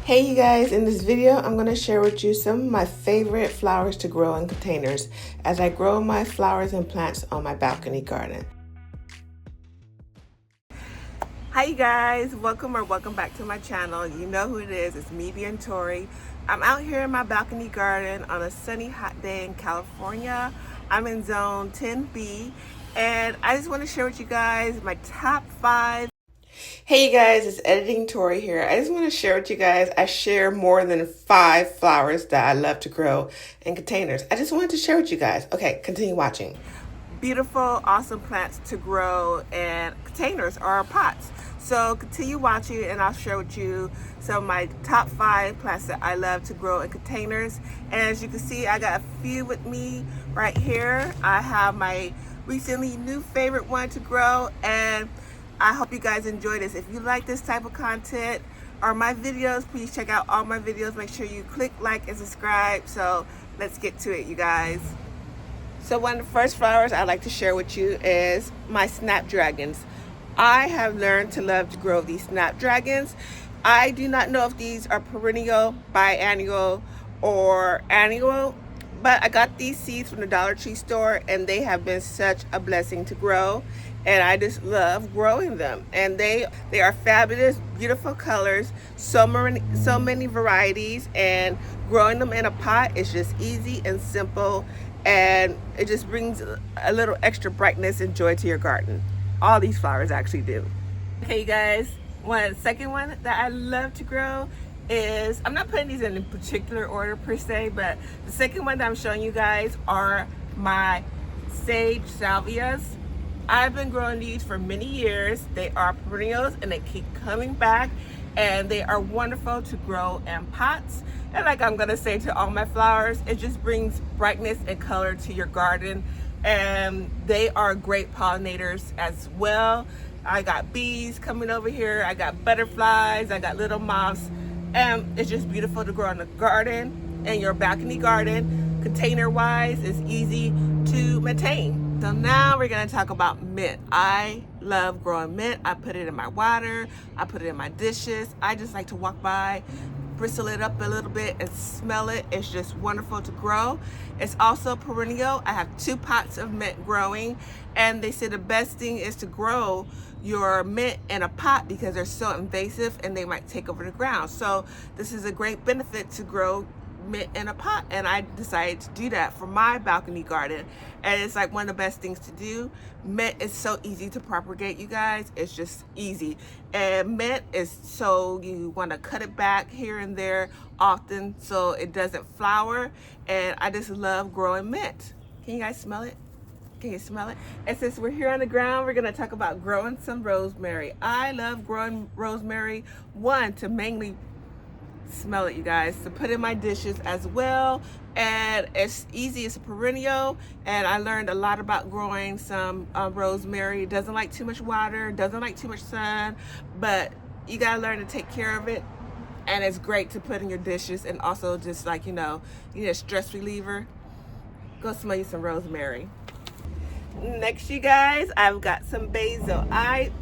Hey you guys, in this video I'm going to share with you some of my favorite flowers to grow in containers as I grow my flowers and plants on my balcony garden. Hi you guys, welcome back to my channel. You know who it is, it's me, Tori. I'm out here in my balcony garden on a sunny hot day in California. I'm in zone 10B and I just want to share with you guys my top 5. Hey you guys, it's Editing Tori here. I just want to share with you guys, I share more than 5 flowers that I love to grow in containers. I just wanted to share with you guys. Okay, continue watching. Beautiful, awesome plants to grow in containers or pots. So continue watching and I'll share with you some of my top 5 plants that I love to grow in containers. And as you can see, I got a few with me right here. I have my recently new favorite one to grow, and I hope you guys enjoy this. If you like this type of content or my videos, please check out all my videos. Make sure you click like and subscribe. So let's get to it, you guys. So one of the first flowers I'd like to share with you is my snapdragons. I have learned to love to grow these snapdragons. I do not know if these are perennial, biannual, or annual, but I got these seeds from the Dollar Tree store and they have been such a blessing to grow, and I just love growing them. And they are fabulous, beautiful colors, so many varieties, and growing them in a pot is just easy and simple, and it just brings a little extra brightness and joy to your garden. All these flowers actually do. Okay, you guys, second one that I love to grow is, I'm not putting these in particular order per se, but the second one that I'm showing you guys are my sage salvias. I've been growing these for many years. They are perennials and they keep coming back, and they are wonderful to grow in pots. And like I'm gonna say to all my flowers, it just brings brightness and color to your garden, and they are great pollinators as well. I got bees coming over here, I got butterflies, I got little moths, and it's just beautiful to grow in the garden, in your balcony garden. Container wise, it's easy to maintain. So now we're gonna talk about mint. I love growing mint. I put it in my water, I put it in my dishes. I just like to walk by, bristle it up a little bit and smell it. It's just wonderful to grow. It's also perennial. I have 2 pots of mint growing, and they say the best thing is to grow your mint in a pot because they're so invasive and they might take over the ground. So this is a great benefit to grow mint in a pot, and I decided to do that for my balcony garden, and it's like one of the best things to do. Mint is so easy to propagate, you guys. It's just easy, and mint is, so you want to cut it back here and there often so it doesn't flower, and I just love growing mint. Can you guys smell it? Can you smell it? And since we're here on the ground, we're gonna talk about growing some rosemary. I love growing rosemary, one, to mainly smell it, you guys, to put in my dishes as well, and it's easy. It's a perennial, and I learned a lot about growing some rosemary. It doesn't like too much water, doesn't like too much sun, but you gotta learn to take care of it, and it's great to put in your dishes. And also, just like, you need a stress reliever, go smell you some rosemary. Next, you guys, I've got some basil.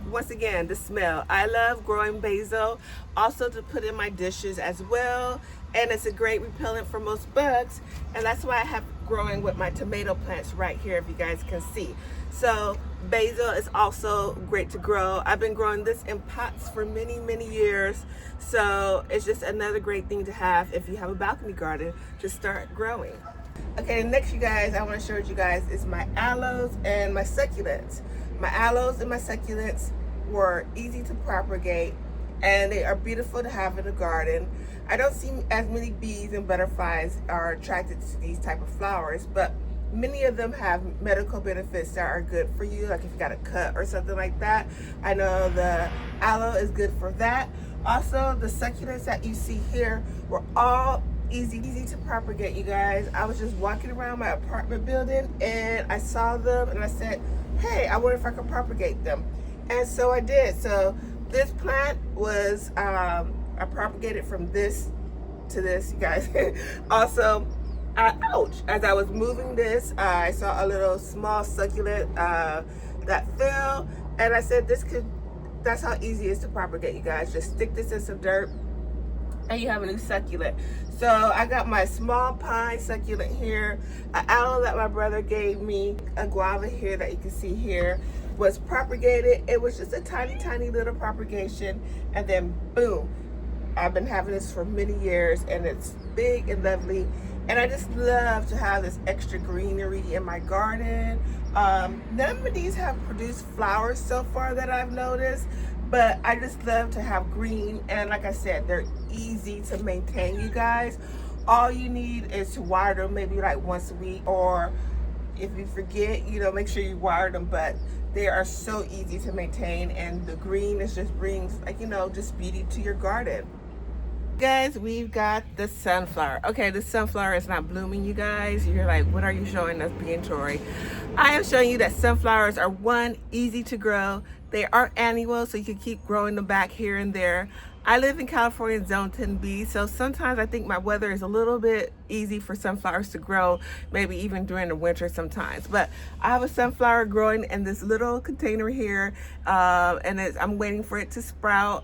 Once again, the smell. I love growing basil, also to put in my dishes as well, and it's a great repellent for most bugs, and that's why I have growing with my tomato plants right here, if you guys can see. So basil is also great to grow. I've been growing this in pots for many years, so it's just another great thing to have if you have a balcony garden to start growing. Okay, next, you guys, I want to share with you guys is my aloes and my succulents. My aloes and my succulents were easy to propagate, and they are beautiful to have in the garden. I don't see as many bees and butterflies are attracted to these type of flowers, but many of them have medical benefits that are good for you, like if you got a cut or something like that. I know the aloe is good for that. Also, the succulents that you see here were all easy to propagate, you guys. I was just walking around my apartment building and I saw them and I said, hey, I wonder if I could propagate them, and so I did. So this plant was I propagated from this to this, you guys. Also, ouch, as I was moving this, I saw a little small succulent that fell, and I said that's how easy it is to propagate, you guys. Just stick this in some dirt, and you have a new succulent. So I got my small pine succulent here, an aloe that my brother gave me, a guava here that you can see here was propagated. It was just a tiny little propagation, and then boom, I've been having this for many years, and it's big and lovely. And I just love to have this extra greenery in my garden. None of these have produced flowers so far that I've noticed, but I just love to have green. And like I said, they're easy to maintain, you guys. All you need is to water them maybe like once a week, or if you forget, you know, make sure you water them. But they are so easy to maintain, and the green is just brings, like, you know, just beauty to your garden. Guys, we've got the sunflower. Okay, the sunflower is not blooming, you guys. You're like, what are you showing us, being Tori? I am showing you that sunflowers are, one, easy to grow. They are annual, so you can keep growing them back here and there. I live in California, Zone 10B, so sometimes I think my weather is a little bit easy for sunflowers to grow, maybe even during the winter sometimes. But I have a sunflower growing in this little container here, and I'm waiting for it to sprout.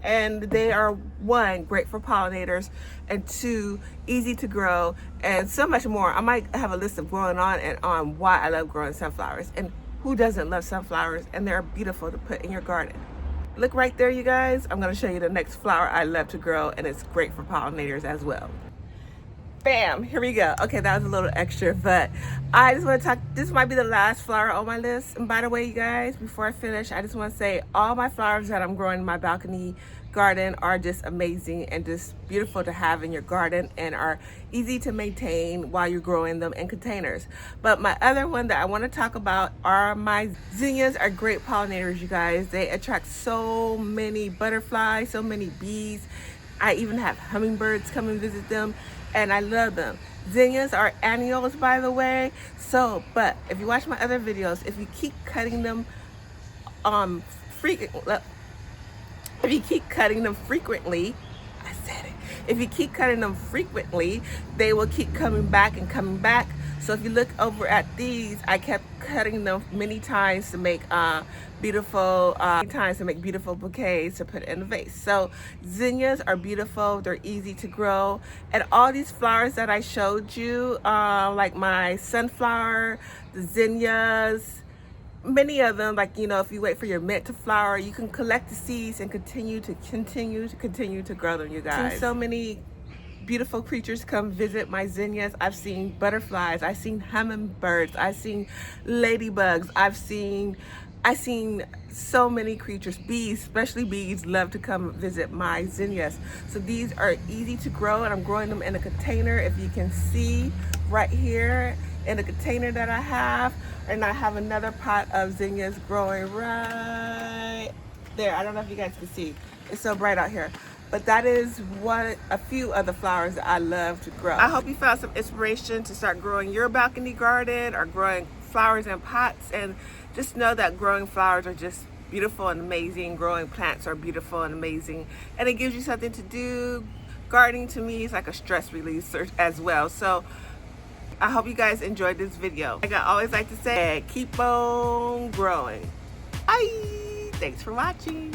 And they are, one, great for pollinators, and two, easy to grow, and so much more. I might have a list of going on and on why I love growing sunflowers, and who doesn't love sunflowers, and they're beautiful to put in your garden. Look right there, you guys. I'm going to show you the next flower I love to grow, and it's great for pollinators as well. Bam, here we go. Okay, that was a little extra, but I just want to talk, this might be the last flower on my list. And by the way, you guys, before I finish, I just want to say all my flowers that I'm growing in my balcony garden are just amazing and just beautiful to have in your garden, and are easy to maintain while you're growing them in containers. But my other one that I want to talk about are my zinnias. Are great pollinators, you guys. They attract so many butterflies, so many bees. I even have hummingbirds come and visit them, and I love them. Zinnias are annuals, by the way. So, but if you watch my other videos, if you keep cutting them if you keep cutting them frequently, I said it. If you keep cutting them frequently, they will keep coming back and coming back. So if you look over at these, I kept cutting them many times to make beautiful bouquets to put in a vase. So zinnias are beautiful, they're easy to grow, and all these flowers that I showed you, like my sunflower, the zinnias, many of them, like, you know, if you wait for your mint to flower, you can collect the seeds and continue to grow them, you guys. I've seen so many beautiful creatures come visit my zinnias. I've seen butterflies, I've seen hummingbirds, I've seen ladybugs, I've seen so many creatures. Bees, especially bees, love to come visit my zinnias. So these are easy to grow, and I'm growing them in a container, if you can see right here in a container that I have. And I have another pot of zinnias growing right there. I don't know if you guys can see, it's so bright out here. But that is a few of the flowers that I love to grow. I hope you found some inspiration to start growing your balcony garden, or growing flowers in pots. And just know that growing flowers are just beautiful and amazing. Growing plants are beautiful and amazing. And it gives you something to do. Gardening to me is like a stress releaser as well. So I hope you guys enjoyed this video. Like I always like to say, keep on growing. Bye. Thanks for watching.